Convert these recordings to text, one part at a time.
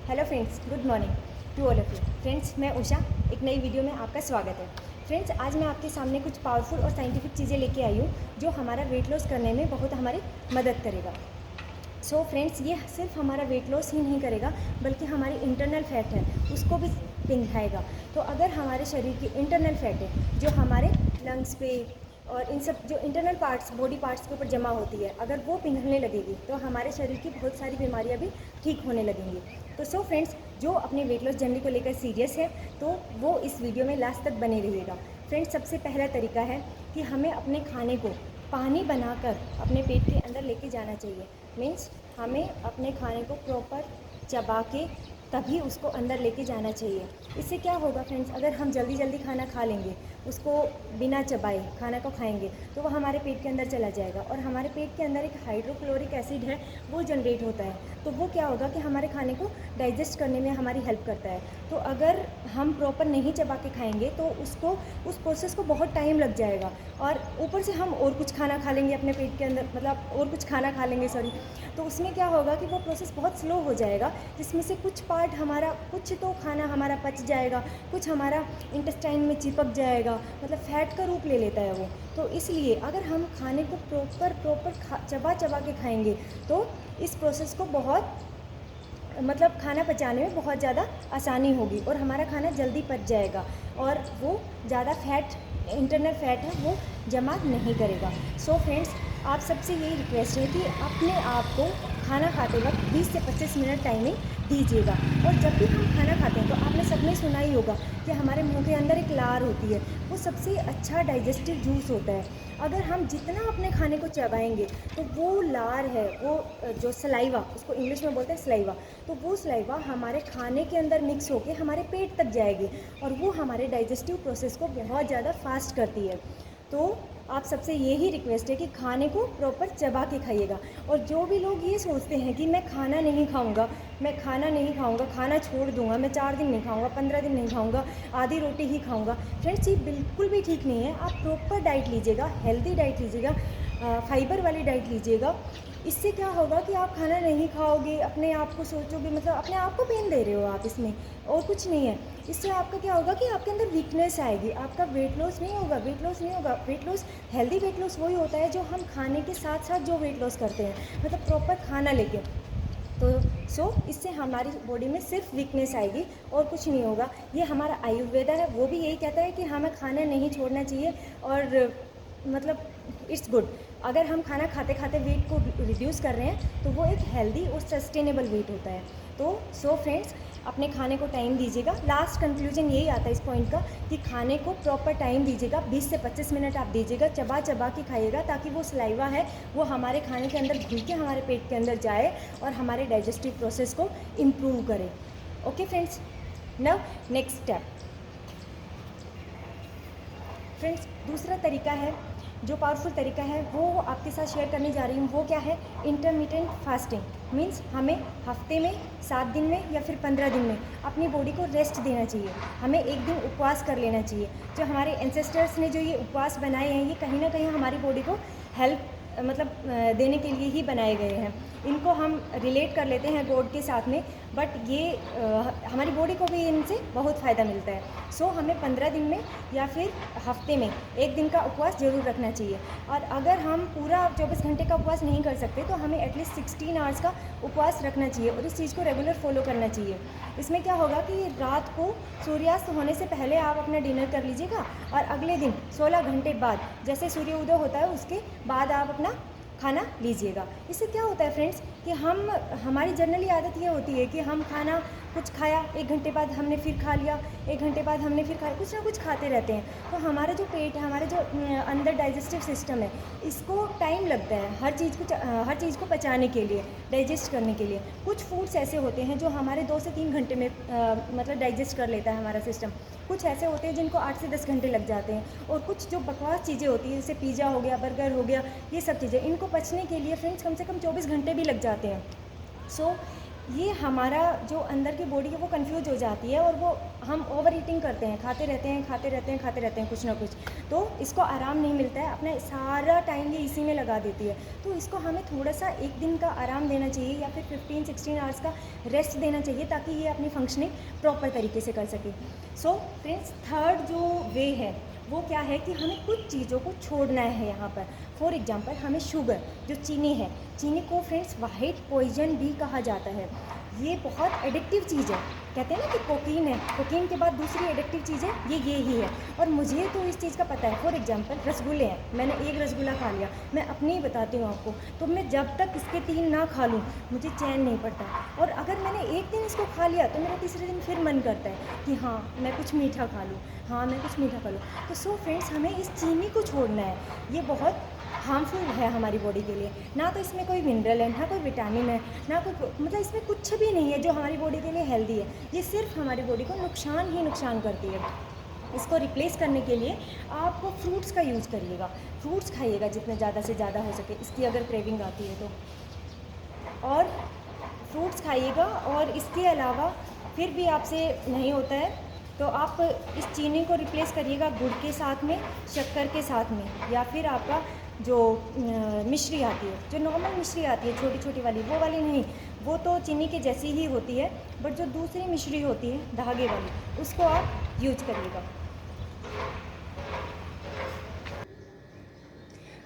Hello friends, good morning to all of you. Friends, मैं उषा, एक नई वीडियो में आपका स्वागत है। फ्रेंड्स, आज मैं आपके सामने कुछ पावरफुल और साइंटिफिक चीज़ें लेके आई हूँ जो हमारा वेट लॉस करने में बहुत हमारी मदद करेगा। सो फ्रेंड्स, ये सिर्फ हमारा वेट लॉस ही नहीं करेगा बल्कि हमारी इंटरनल फैट है उसको भी पिघलाएगा। तो अगर हमारे शरीर की इंटरनल फैट है जो हमारे लंग्स पे और इन सब जो इंटरनल पार्ट्स बॉडी पार्ट्स के ऊपर जमा होती है, अगर वो पिघलने लगेगी तो हमारे शरीर की बहुत सारी बीमारियां भी ठीक होने लगेंगी। तो सो फ्रेंड्स, जो अपने वेट लॉस जर्नी को लेकर सीरियस है तो वो इस वीडियो में लास्ट तक बने रहिएगा। फ्रेंड्स, सबसे पहला तरीका है कि हमें अपने खाने को पानी बनाकर अपने पेट के अंदर लेके जाना चाहिए। मीन्स हमें अपने खाने को प्रॉपर चबा के तभी उसको अंदर लेके जाना चाहिए। इससे क्या होगा फ्रेंड्स, अगर हम जल्दी जल्दी खाना खा लेंगे, उसको बिना चबाए खाना को खाएंगे तो वो हमारे पेट के अंदर चला जाएगा और हमारे पेट के अंदर एक हाइड्रोक्लोरिक एसिड है वो जनरेट होता है। तो वो क्या होगा कि हमारे खाने को डाइजेस्ट करने में हमारी हेल्प करता है। तो अगर हम प्रॉपर नहीं चबा के खाएंगे तो उस प्रोसेस को बहुत टाइम लग जाएगा और ऊपर से हम और कुछ खाना खा लेंगे अपने पेट के अंदर, मतलब और कुछ खाना खा लेंगे सॉरी। तो उसमें क्या होगा कि वो प्रोसेस बहुत स्लो हो जाएगा, जिसमें से कुछ पार्ट हमारा, कुछ तो खाना हमारा पच जाएगा, कुछ हमारा इंटेस्टाइन में चिपक जाएगा, मतलब फैट का रूप ले लेता है वो। तो इसलिए अगर हम खाने को प्रॉपर चबा चबा के खाएंगे तो इस प्रोसेस को बहुत, मतलब खाना पचाने में बहुत ज़्यादा आसानी होगी और हमारा खाना जल्दी पच जाएगा और वो ज़्यादा फैट, इंटरनल फैट है वो जमा नहीं करेगा। सो फ्रेंड्स, आप सबसे यही रिक्वेस्ट है कि अपने आप को खाना खाते वक्त 20 से 25 मिनट टाइमिंग दीजिएगा। और जब भी हम खाना खाते हैं तो आपने सबने सुना ही होगा कि हमारे मुंह के अंदर एक लार होती है, वो सबसे अच्छा डाइजेस्टिव जूस होता है। अगर हम जितना अपने खाने को चबाएंगे तो वो लार है, वो जो सलाइवा, उसको इंग्लिश में बोलते हैं सलाइवा, तो वो सलाइवा हमारे खाने के अंदर मिक्स होके हमारे पेट तक जाएगी और वो हमारे डाइजेस्टिव प्रोसेस को बहुत ज़्यादा फास्ट करती है। तो आप सबसे यही रिक्वेस्ट है कि खाने को प्रॉपर चबा के खाइएगा। और जो भी लोग ये सोचते हैं कि मैं खाना नहीं खाऊंगा, मैं खाना नहीं खाऊंगा, खाना छोड़ दूंगा, मैं 4 दिन नहीं खाऊंगा, 15 दिन नहीं खाऊंगा, आधी रोटी ही खाऊंगा, फ्रेंड्स ये बिल्कुल भी ठीक नहीं है। आप प्रॉपर डाइट लीजिएगा, हेल्दी डाइट लीजिएगा, फाइबर वाली डाइट लीजिएगा। इससे क्या होगा कि आप खाना नहीं खाओगे, अपने आप को सोचोगे, मतलब अपने आप को पेन दे रहे हो आप इसमें, और कुछ नहीं है। इससे आपका क्या होगा कि आपके अंदर वीकनेस आएगी, आपका वेट लॉस नहीं होगा, वेट लॉस नहीं होगा। Weight loss, healthy weight loss वही होता है जो हम खाने के साथ साथ जो वेट लॉस करते हैं, मतलब प्रॉपर खाना लेके। तो इससे हमारी बॉडी में सिर्फ वीकनेस आएगी और कुछ नहीं होगा। ये हमारा आयुर्वेदा है, वो भी यही कहता है कि हमें खाना नहीं छोड़ना चाहिए और मतलब इट्स गुड। अगर हम खाना खाते खाते वेट को रिड्यूस कर रहे हैं तो वो एक हेल्दी और सस्टेनेबल वेट होता है। तो फ्रेंड्स, अपने खाने को टाइम दीजिएगा। लास्ट कंक्लूजन यही आता है इस पॉइंट का कि खाने को प्रॉपर टाइम दीजिएगा, 20 से 25 मिनट आप दीजिएगा, चबा चबा के खाइएगा ताकि वो सलाइवा है वो हमारे खाने के अंदर घुल के हमारे पेट के अंदर जाए और हमारे डाइजेस्टिव प्रोसेस को इम्प्रूव करे। Okay friends, now next step. Friends, दूसरा तरीका है, जो पावरफुल तरीका है वो आपके साथ शेयर करने जा रही हूँ। वो क्या है? Intermittent fasting. मीन्स हमें हफ्ते में 7 दिन में या फिर 15 दिन में अपनी बॉडी को रेस्ट देना चाहिए। हमें एक दिन उपवास कर लेना चाहिए। जो हमारे एंसेस्टर्स ने जो ये उपवास बनाए हैं, ये कहीं ना कहीं हमारी बॉडी को हेल्प, मतलब देने के लिए ही बनाए गए हैं। इनको हम रिलेट कर लेते हैं गॉड के साथ में, बट ये हमारी बॉडी को भी इनसे बहुत फ़ायदा मिलता है। सो हमें 15 दिन में या फिर हफ्ते में एक दिन का उपवास ज़रूर रखना चाहिए। और अगर हम पूरा 24 घंटे का उपवास नहीं कर सकते तो हमें एटलीस्ट 16 आवर्स का उपवास रखना चाहिए और इस चीज़ को रेगुलर फॉलो करना चाहिए। इसमें क्या होगा कि रात को सूर्यास्त होने से पहले आप अपना डिनर कर लीजिएगा और अगले दिन 16 घंटे बाद, जैसे सूर्य उदय होता है उसके बाद आप अपना खाना लीजिएगा। इससे क्या होता है फ्रेंड्स कि हमारी जनरली आदत ये होती है कि हम खाना कुछ खाया, 1 घंटे बाद हमने फिर खा लिया, 1 घंटे बाद हमने फिर खाया, कुछ ना कुछ खाते रहते हैं। तो हमारा जो पेट है, हमारे जो अंदर डाइजेस्टिव सिस्टम है, इसको टाइम लगता है हर चीज़ को पचाने के लिए, डाइजेस्ट करने के लिए। कुछ फूड्स ऐसे होते हैं जो हमारे 2 से 3 घंटे में मतलब डाइजेस्ट कर लेता है हमारा सिस्टम। कुछ ऐसे होते हैं जिनको 8 से 10 घंटे लग जाते हैं। और कुछ जो बकवास चीज़ें होती हैं, जैसे पिज़्ज़ा हो गया, बर्गर हो गया, ये सब चीज़ें, इनको पचने के लिए फ्रेंड्स कम से कम 24 घंटे भी लग जाते हैं। सो ये हमारा जो अंदर की बॉडी है वो कंफ्यूज हो जाती है और वो हम ओवर ईटिंग करते हैं, खाते रहते हैं कुछ ना कुछ, तो इसको आराम नहीं मिलता है, अपना सारा टाइम ये इसी में लगा देती है। तो इसको हमें थोड़ा सा एक दिन का आराम देना चाहिए या फिर 15-16 आवर्स का रेस्ट देना चाहिए ताकि ये अपनी फंक्शनिंग प्रॉपर तरीके से कर सके। सो फ्रेंड्स, थर्ड जो वे है वो क्या है कि हमें कुछ चीज़ों को छोड़ना है यहाँ पर। फॉर एग्जांपल, हमें शुगर, जो चीनी है, चीनी को फ्रेंड्स वाइट पॉइजन भी कहा जाता है। ये बहुत एडिक्टिव चीज़ है। कहते हैं ना कि कोकीन है, कोकीन के बाद दूसरी एडिक्टिव चीज़ है ये ही है। और मुझे तो इस चीज़ का पता है। फॉर एग्जांपल, रसगुल्ले हैं, मैंने एक रसगुल्ला खा लिया, मैं अपनी ही बताती हूँ आपको, तो मैं जब तक इसके 3 ना खा लूँ मुझे चैन नहीं पड़ता। और अगर मैंने एक दिन इसको खा लिया तो मेरा तीसरे दिन फिर मन करता है कि हाँ मैं कुछ मीठा खा लूँ, हाँ मैं कुछ मीठा खा लूँ। तो सो फ्रेंड्स, हमें इस चीनी को छोड़ना है। ये बहुत हार्मफुल है हमारी बॉडी के लिए। ना तो इसमें कोई मिनरल है, ना कोई विटामिन है, ना कोई मतलब इसमें कुछ भी नहीं है जो हमारी बॉडी के लिए हेल्दी है। ये सिर्फ हमारी बॉडी को नुकसान ही नुकसान करती है। इसको रिप्लेस करने के लिए आप फ्रूट्स का यूज़ करिएगा, फ्रूट्स खाइएगा जितने ज़्यादा से ज़्यादा हो सके, इसकी अगर क्रेविंग आती है तो। और फ्रूट्स खाइएगा। और इसके अलावा फिर भी आपसे नहीं होता है तो आप इस चीनी को रिप्लेस करिएगा गुड़ के साथ में, शक्कर के साथ में, या फिर आपका जो मिश्री आती है, जो नॉर्मल मिश्री आती है छोटी छोटी वाली, वो वाली नहीं, वो तो चीनी के जैसी ही होती है, बट जो दूसरी मिश्री होती है धागे वाली, उसको आप यूज करिएगा।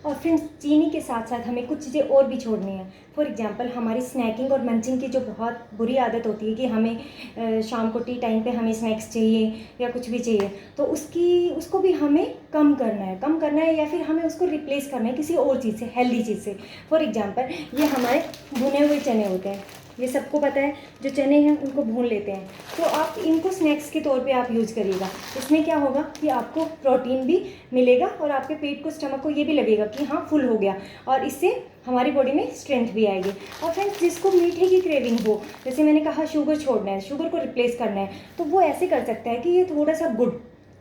और फ्रेंड्स, चीनी के साथ साथ हमें कुछ चीज़ें और भी छोड़नी है। फॉर एग्जांपल, हमारी स्नैकिंग और मंचिंग की जो बहुत बुरी आदत होती है कि हमें शाम को टी टाइम पे हमें स्नैक्स चाहिए या कुछ भी चाहिए, तो उसको भी हमें कम करना है या फिर हमें उसको रिप्लेस करना है किसी और चीज़ से, हेल्दी चीज़ से। फॉर एग्जांपल, ये हमारे भुने हुए चने होते हैं, ये सबको पता है, जो चने हैं उनको भून लेते हैं, तो आप इनको स्नैक्स के तौर पे आप यूज़ करिएगा। इसमें क्या होगा कि आपको प्रोटीन भी मिलेगा और आपके पेट को, स्टमक को ये भी लगेगा कि हाँ फुल हो गया, और इससे हमारी बॉडी में स्ट्रेंथ भी आएगी। और फ्रेंड्स, जिसको मीठे की क्रेविंग हो, जैसे मैंने कहा शुगर छोड़ना है, शुगर को रिप्लेस करना है, तो वो ऐसे कर सकता है कि ये थोड़ा सा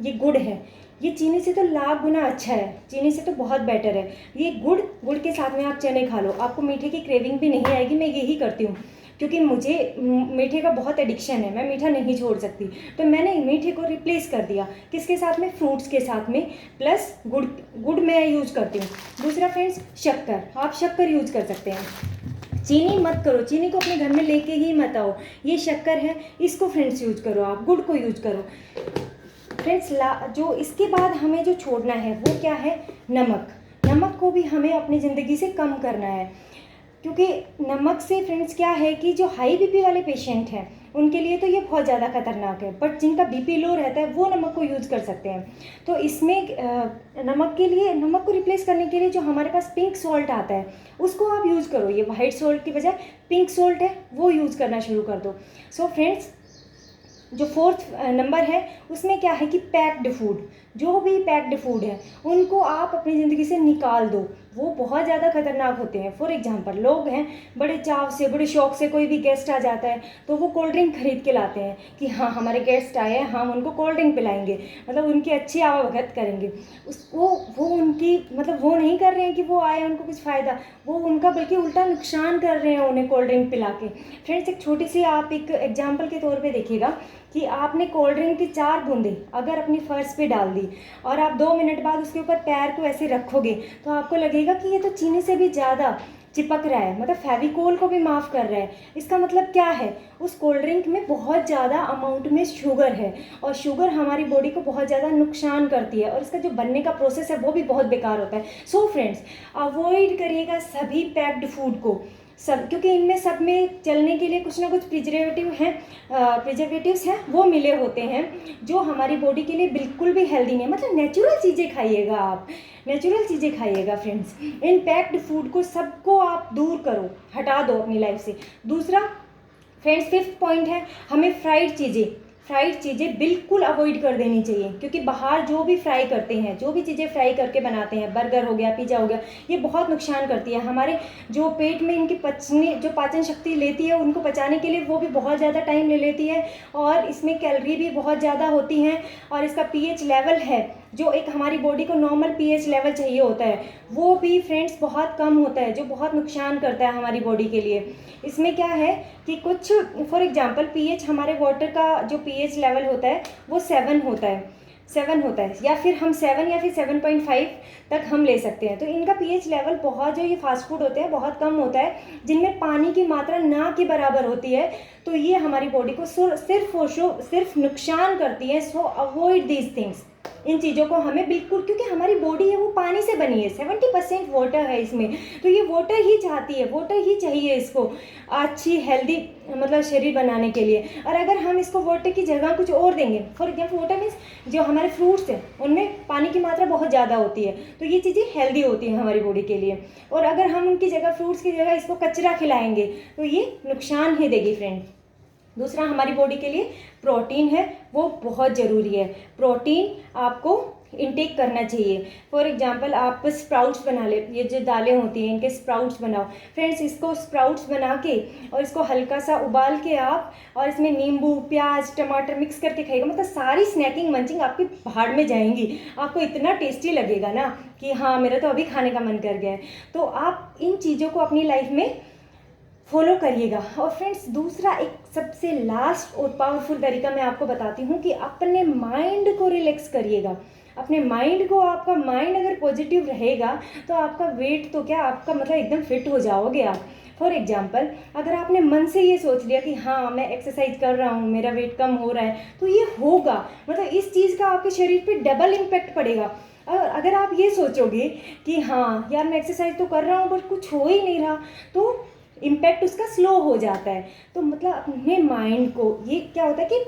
ये गुड़ है, ये चीनी से तो लाख गुना अच्छा है, चीनी से तो बहुत बेटर है। ये गुड़ के साथ में आप चने खा लो, आपको मीठे की क्रेविंग भी नहीं आएगी। मैं यही करती हूँ क्योंकि मुझे मीठे का बहुत एडिक्शन है, मैं मीठा नहीं छोड़ सकती, तो मैंने मीठे को रिप्लेस कर दिया किसके साथ में, फ्रूट्स के साथ में, प्लस गुड़ मैं यूज करती हूँ। दूसरा फ्रेंड्स, शक्कर, आप शक्कर यूज कर सकते हैं। चीनी मत करो, चीनी को अपने घर में लेके ही मत आओ। ये शक्कर है, इसको फ्रेंड्स यूज करो, आप गुड़ को यूज करो। फ्रेंड्स, जो इसके बाद हमें जो छोड़ना है वो क्या है, नमक को भी हमें अपनी ज़िंदगी से कम करना है, क्योंकि नमक से फ्रेंड्स क्या है कि जो हाई बीपी वाले पेशेंट हैं उनके लिए तो ये बहुत ज़्यादा खतरनाक है, बट जिनका बीपी लो रहता है वो नमक को यूज़ कर सकते हैं। तो इसमें नमक को रिप्लेस करने के लिए जो हमारे पास पिंक सॉल्ट आता है उसको आप यूज़ करो। ये वाइट सॉल्ट की बजाय पिंक सॉल्ट है वो यूज़ करना शुरू कर दो। सो फ्रेंड्स, जो 4th नंबर है उसमें क्या है कि पैक्ड फूड, जो भी पैक्ड फूड है उनको आप अपनी ज़िंदगी से निकाल दो, वो बहुत ज़्यादा खतरनाक होते हैं। फॉर एग्जांपल, लोग हैं बड़े चाव से, बड़े शौक से, कोई भी गेस्ट आ जाता है तो वो कोल्ड ड्रिंक खरीद के लाते हैं कि हाँ हमारे गेस्ट आए हैं, हम उनको कोल्ड ड्रिंक पिलाएंगे, मतलब उनकी अच्छी आवाभगत करेंगे। वो उनकी मतलब वो नहीं कर रहे हैं कि वो आए उनको कुछ फ़ायदा, वो उनका बल्कि उल्टा नुकसान कर रहे हैं उन्हें कोल्ड ड्रिंक पिला के। फ्रेंड्स, एक छोटी सी आप एक एग्जाम्पल के तौर पर देखिएगा कि आपने कोल्ड ड्रिंक की 4 बूंदें अगर अपनी फर्श पे डाल दी और आप 2 मिनट बाद उसके ऊपर पैर को ऐसे रखोगे तो आपको लगेगा कि ये तो चीनी से भी ज़्यादा चिपक रहा है, मतलब फेविकोल को भी माफ़ कर रहा है। इसका मतलब क्या है, उस कोल्ड ड्रिंक में बहुत ज़्यादा अमाउंट में शुगर है और शुगर हमारी बॉडी को बहुत ज़्यादा नुकसान करती है और इसका जो बनने का प्रोसेस है वो भी बहुत बेकार होता है। सो फ्रेंड्स, अवॉइड करिएगा सभी पैक्ड फूड को, सब, क्योंकि इनमें सब में चलने के लिए कुछ ना कुछ प्रिजर्वेटिव्स हैं वो मिले होते हैं जो हमारी बॉडी के लिए बिल्कुल भी हेल्दी नहीं है। मतलब नेचुरल चीज़ें खाइएगा, आप नेचुरल चीज़ें खाइएगा फ्रेंड्स। इन पैक्ड फूड को सबको आप दूर करो, हटा दो अपनी लाइफ से। दूसरा फ्रेंड्स, 5th पॉइंट है, हमें फ्राइड चीज़ें बिल्कुल अवॉइड कर देनी चाहिए, क्योंकि बाहर जो भी फ्राई करते हैं, जो भी चीज़ें फ्राई करके बनाते हैं, बर्गर हो गया, पिज़्ज़ा हो गया, ये बहुत नुकसान करती है हमारे जो पेट में इनकी जो पाचन शक्ति लेती है उनको पचाने के लिए वो भी बहुत ज़्यादा टाइम ले लेती है और इसमें कैलोरी भी बहुत ज़्यादा होती हैं और इसका pH लेवल है जो एक हमारी बॉडी को नॉर्मल पीएच लेवल चाहिए होता है वो भी फ्रेंड्स बहुत कम होता है, जो बहुत नुकसान करता है हमारी बॉडी के लिए। इसमें क्या है कि कुछ फॉर एग्जांपल पीएच, हमारे वाटर का जो पीएच लेवल होता है वो 7 होता है, 7 होता है, या फिर हम 7 या फिर 7.5 तक हम ले सकते हैं। तो इनका पीएच लेवल बहुत, जो ये फास्ट फूड होते हैं बहुत कम होता है, जिनमें पानी की मात्रा ना के बराबर होती है। तो ये हमारी बॉडी को सिर्फ नुकसान करती है। सो अवॉइड दीज थिंग्स, इन चीज़ों को हमें बिल्कुल, क्योंकि हमारी बॉडी है वो पानी से बनी है, 70% वाटर है इसमें, तो ये वाटर ही चाहती है, वाटर ही चाहिए इसको अच्छी हेल्दी मतलब शरीर बनाने के लिए। और अगर हम इसको वाटर की जगह कुछ और देंगे, फॉर एग्जाम्पल वाटर मीन्स जो हमारे फ्रूट्स हैं उनमें पानी की मात्रा बहुत ज़्यादा होती है, तो ये चीज़ें हेल्दी होती हैं हमारी बॉडी के लिए। और अगर हम उनकी जगह, फ्रूट्स की जगह इसको कचरा खिलाएंगे तो ये नुकसान ही देगी फ्रेंड। दूसरा हमारी बॉडी के लिए प्रोटीन है, वो बहुत ज़रूरी है। प्रोटीन आपको इनटेक करना चाहिए। फॉर एग्जांपल आप स्प्राउट्स बना ले, ये जो दालें होती हैं इनके स्प्राउट्स बनाओ फ्रेंड्स। इसको स्प्राउट्स बना के और इसको हल्का सा उबाल के आप, और इसमें नींबू, प्याज, टमाटर मिक्स करके खाइएगा, मतलब सारी स्नैकिंग मंचिंग आपकी भाड़ में जाएंगी। आपको इतना टेस्टी लगेगा ना कि हाँ मेरा तो अभी खाने का मन कर गया है। तो आप इन चीज़ों को अपनी लाइफ में फॉलो करिएगा। और फ्रेंड्स दूसरा एक सबसे लास्ट और पावरफुल तरीका मैं आपको बताती हूँ कि अपने माइंड को रिलैक्स करिएगा। अपने माइंड को, आपका माइंड अगर पॉजिटिव रहेगा तो आपका वेट तो क्या, आपका मतलब एकदम फिट हो जाओगे आप। फॉर एग्जाम्पल अगर आपने मन से ये सोच लिया कि हाँ मैं एक्सरसाइज कर रहा हूँ, मेरा वेट कम हो रहा है, तो ये होगा, मतलब इस चीज़ का आपके शरीर पे डबल इम्पैक्ट पड़ेगा। अगर आप ये सोचोगे कि हाँ यार मैं एक्सरसाइज तो कर रहा हूँ बट कुछ हो ही नहीं रहा, तो इम्पैक्ट उसका स्लो हो जाता है। तो मतलब अपने माइंड को, ये क्या होता है कि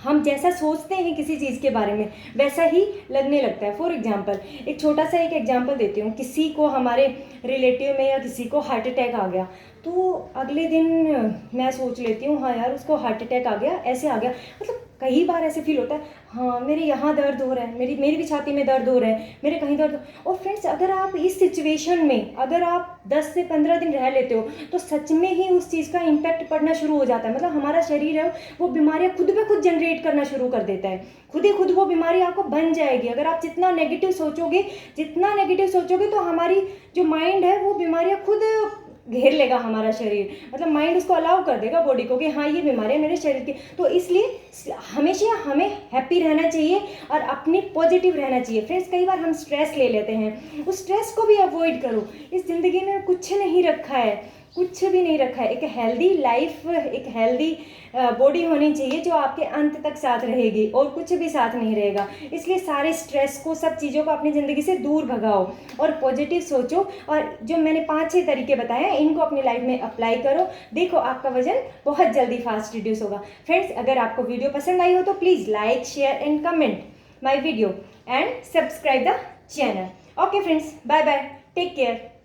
हम जैसा सोचते हैं किसी चीज़ के बारे में वैसा ही लगने लगता है। फॉर एग्जांपल एक छोटा सा एक एग्जांपल देती हूँ। किसी को, हमारे रिलेटिव में या किसी को हार्ट अटैक आ गया, तो अगले दिन मैं सोच लेती हूँ हाँ यार उसको हार्ट अटैक आ गया, ऐसे आ गया। मतलब कई बार ऐसे फील होता है हाँ मेरे यहाँ दर्द हो रहा है, मेरी भी छाती में दर्द हो रहा है, मेरे कहीं दर्द। और फ्रेंड्स अगर आप इस सिचुएशन में अगर आप 10 से 15 दिन रह लेते हो तो सच में ही उस चीज़ का इम्पैक्ट पड़ना शुरू हो जाता है। मतलब हमारा शरीर है वो बीमारियाँ खुद ब खुद जनरेट करना शुरू कर देता है, खुद ही खुद वो बीमारी आपको बन जाएगी। अगर आप जितना नेगेटिव सोचोगे तो हमारी जो माइंड है वो बीमारियाँ खुद घेर लेगा हमारा शरीर। मतलब माइंड उसको अलाउ कर देगा बॉडी को कि हाँ ये बीमारी मेरे शरीर की। तो इसलिए हमेशा हमें हैप्पी रहना चाहिए और अपनी पॉजिटिव रहना चाहिए। फ्रेंड्स कई बार हम स्ट्रेस ले लेते हैं, उस स्ट्रेस को भी अवॉइड करो। इस ज़िंदगी में कुछ नहीं रखा है, कुछ भी नहीं रखा है। एक हेल्दी लाइफ, एक हेल्दी बॉडी होनी चाहिए जो आपके अंत तक साथ रहेगी, और कुछ भी साथ नहीं रहेगा। इसलिए सारे स्ट्रेस को, सब चीज़ों को अपनी ज़िंदगी से दूर भगाओ और पॉजिटिव सोचो। और जो मैंने 5-6 तरीके बताए हैं इनको अपनी लाइफ में अप्लाई करो। देखो आपका वजन बहुत जल्दी फास्ट रिड्यूस होगा। फ्रेंड्स अगर आपको वीडियो पसंद आई हो तो please like, share and comment my video and subscribe the channel. Okay friends, bye bye, take care.